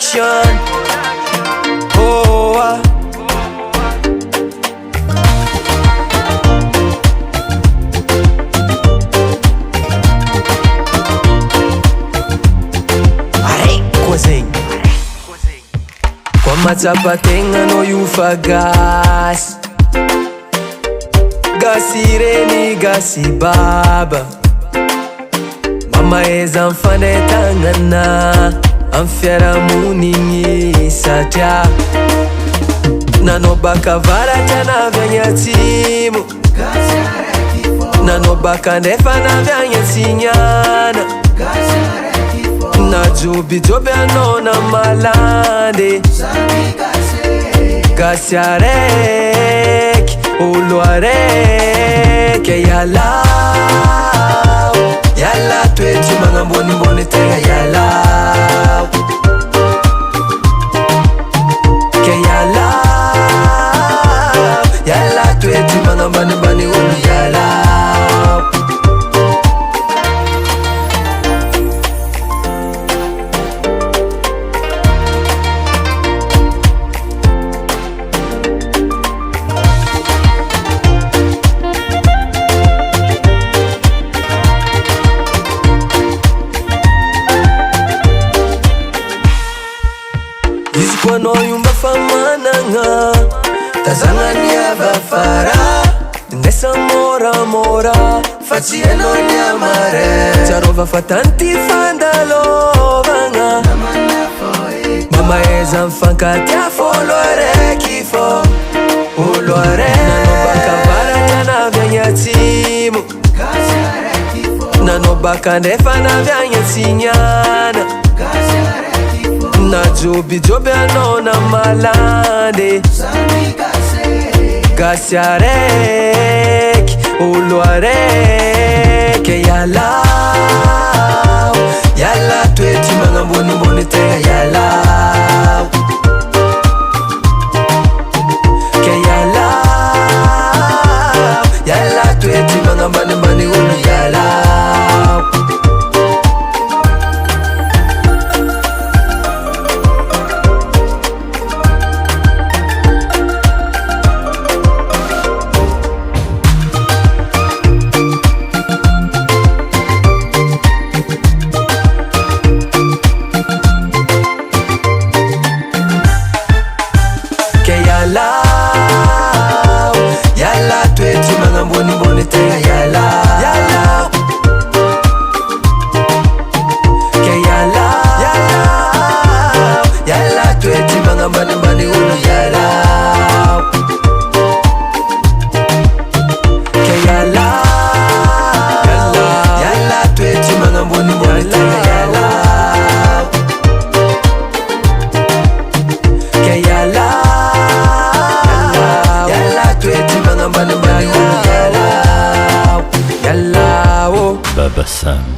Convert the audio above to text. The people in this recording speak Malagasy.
Production. Oh, kwa matsapa tegna no io fa gasy reny gasy baba mamaeza mifandaitagnana amy fiarahamonigny satria nanao baka avaratra navy agny atsimo, nanao baka ndefa navy agny atsignana, najobijoby anao na malande. Gasy araiky, olo araiky yalao, yala toetry magnambonimbony tegna yalao, ke yalao, yala toetry magnambanimbany olo yalao. Izy koa anao iomba fa managna tazanany avafara, ndesa moramora fa tsy hainao ny amare. Tsarova fa tany ty fandalovagna, mamaeza mifankatia fô olo araiky fô, olo araiky. Nanao baka avaratra navy agny atsimo, nanao baka ndefa navy agny atsignana, najobijoby anao na malande. Gasy araiky, olo araiky yalao, yala toetry magnambonimbony tegna yalao, ke yalao, yala toetry magnambanimbany olo yalao. Yalao, yala toetry magnambonimbony tegna yalao, yalao, ke yalao, yalao, yala toetry magnambanimbany olo yalao, ke yalao, yala toetry magnambonimbony tegna yalao, ke yalao, Baba Sam.